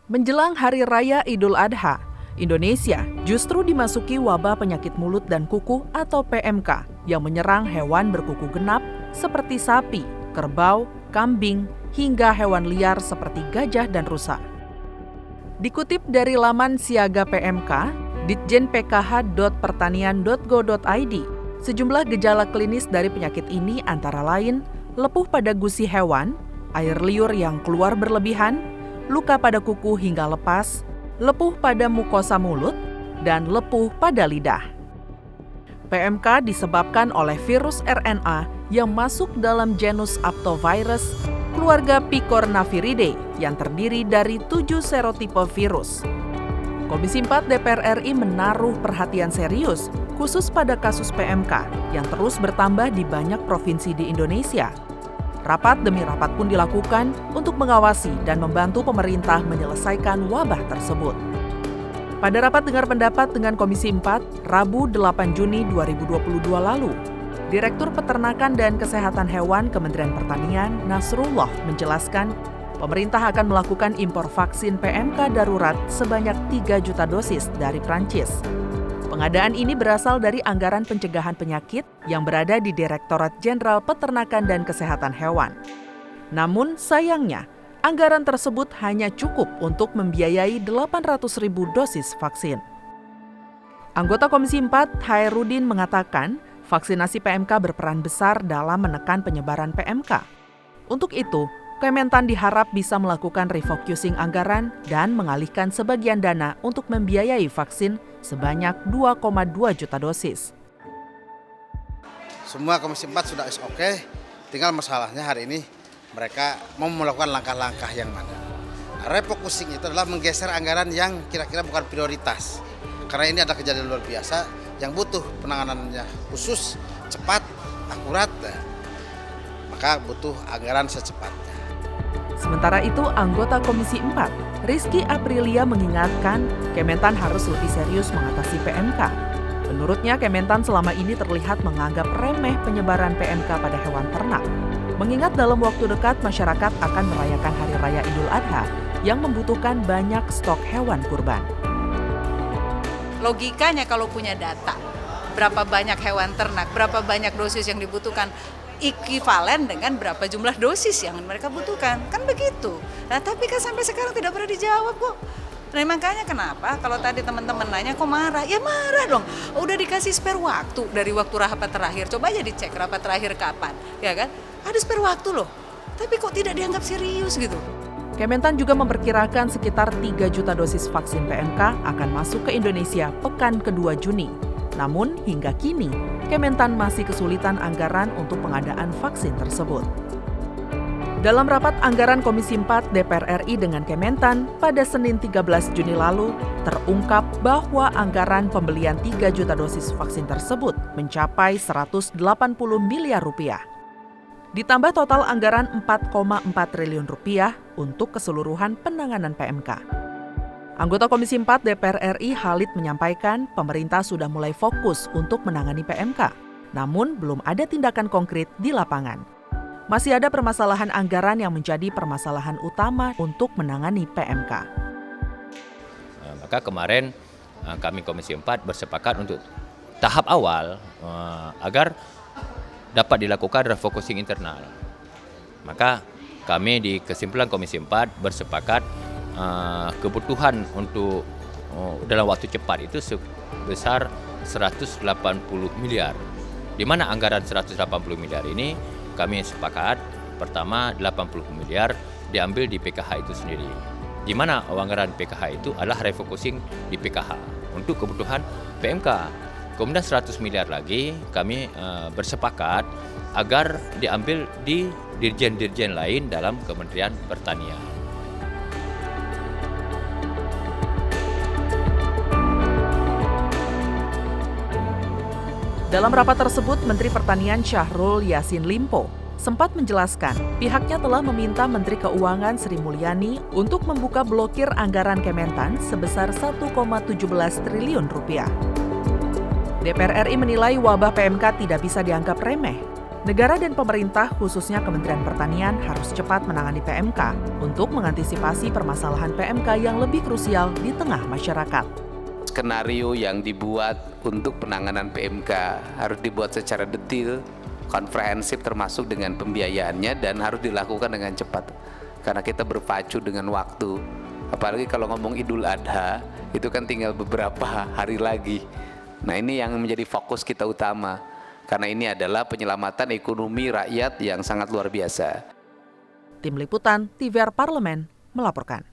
Menjelang Hari Raya Idul Adha, Indonesia justru dimasuki wabah penyakit mulut dan kuku atau PMK yang menyerang hewan berkuku genap seperti sapi, kerbau, kambing, hingga hewan liar seperti gajah dan rusa. Dikutip dari laman Siaga PMK, ditjenpkh.pertanian.go.id, sejumlah gejala klinis dari penyakit ini antara lain lepuh pada gusi hewan, air liur yang keluar berlebihan, luka pada kuku hingga lepas, lepuh pada mukosa mulut, dan lepuh pada lidah. PMK disebabkan oleh virus RNA yang masuk dalam genus Aptovirus, keluarga Picornaviridae yang terdiri dari 7 serotipe virus. Komisi 4 DPR RI menaruh perhatian serius khusus pada kasus PMK yang terus bertambah di banyak provinsi di Indonesia. Rapat demi rapat pun dilakukan untuk mengawasi dan membantu pemerintah menyelesaikan wabah tersebut. Pada rapat dengar pendapat dengan Komisi 4, Rabu 8 Juni 2022 lalu, Direktur Peternakan dan Kesehatan Hewan Kementerian Pertanian, Nasrullah, menjelaskan pemerintah akan melakukan impor vaksin PMK darurat sebanyak 3 juta dosis dari Prancis. Pengadaan ini berasal dari anggaran pencegahan penyakit yang berada di Direktorat Jenderal Peternakan dan Kesehatan Hewan. Namun sayangnya, anggaran tersebut hanya cukup untuk membiayai 800.000 dosis vaksin. Anggota Komisi 4, Hairudin, mengatakan vaksinasi PMK berperan besar dalam menekan penyebaran PMK. Untuk itu, Kementan diharap bisa melakukan refocusing anggaran dan mengalihkan sebagian dana untuk membiayai vaksin sebanyak 2,2 juta dosis. Semua Komisi 4 sudah oke, tinggal masalahnya hari ini mereka mau melakukan langkah-langkah yang mana. Refocusing itu adalah menggeser anggaran yang kira-kira bukan prioritas. Karena ini ada kejadian luar biasa yang butuh penanganannya khusus, cepat, akurat, maka butuh anggaran secepatnya. Sementara itu, anggota Komisi 4, Rizky Aprilia, mengingatkan Kementan harus lebih serius mengatasi PMK. Menurutnya, Kementan selama ini terlihat menganggap remeh penyebaran PMK pada hewan ternak. Mengingat dalam waktu dekat masyarakat akan merayakan Hari Raya Idul Adha yang membutuhkan banyak stok hewan kurban. Logikanya kalau punya data, berapa banyak hewan ternak, berapa banyak dosis yang dibutuhkan, ekivalen dengan berapa jumlah dosis yang mereka butuhkan, kan begitu. Nah tapi kan sampai sekarang tidak pernah dijawab kok. Nah makanya kenapa kalau tadi teman-teman nanya kok marah, ya marah dong. Udah dikasih spare waktu dari waktu rapat terakhir, coba aja dicek rapat terakhir kapan, ya kan? Ada spare waktu loh, tapi kok tidak dianggap serius gitu. Kementan juga memperkirakan sekitar 3 juta dosis vaksin PMK akan masuk ke Indonesia pekan kedua Juni. Namun, hingga kini, Kementan masih kesulitan anggaran untuk pengadaan vaksin tersebut. Dalam rapat anggaran Komisi 4 DPR RI dengan Kementan pada Senin 13 Juni lalu, terungkap bahwa anggaran pembelian 3 juta dosis vaksin tersebut mencapai 180 miliar rupiah. Ditambah total anggaran 4,4 triliun rupiah untuk keseluruhan penanganan PMK. Anggota Komisi 4 DPR RI Khalid menyampaikan pemerintah sudah mulai fokus untuk menangani PMK, namun belum ada tindakan konkret di lapangan. Masih ada permasalahan anggaran yang menjadi permasalahan utama untuk menangani PMK. Maka kemarin kami Komisi 4 bersepakat untuk tahap awal agar dapat dilakukan refocusing internal. Maka kami di kesimpulan Komisi 4 bersepakat kebutuhan untuk dalam waktu cepat itu sebesar 180 miliar. Di mana anggaran 180 miliar ini kami sepakat pertama 80 miliar diambil di PKH itu sendiri. Di mana anggaran PKH itu adalah refocusing di PKH untuk kebutuhan PMK. Kemudian 100 miliar lagi kami bersepakat agar diambil di dirjen-dirjen lain dalam Kementerian Pertanian. Dalam rapat tersebut, Menteri Pertanian Syahrul Yassin Limpo sempat menjelaskan pihaknya telah meminta Menteri Keuangan Sri Mulyani untuk membuka blokir anggaran Kementan sebesar 1,17 triliun rupiah. DPR RI menilai wabah PMK tidak bisa dianggap remeh. Negara dan pemerintah, khususnya Kementerian Pertanian, harus cepat menangani PMK untuk mengantisipasi permasalahan PMK yang lebih krusial di tengah masyarakat. Skenario yang dibuat untuk penanganan PMK harus dibuat secara detail, komprehensif termasuk dengan pembiayaannya dan harus dilakukan dengan cepat. Karena kita berpacu dengan waktu. Apalagi kalau ngomong Idul Adha, itu kan tinggal beberapa hari lagi. Nah, ini yang menjadi fokus kita utama. Karena ini adalah penyelamatan ekonomi rakyat yang sangat luar biasa. Tim Liputan TVR Parlemen melaporkan.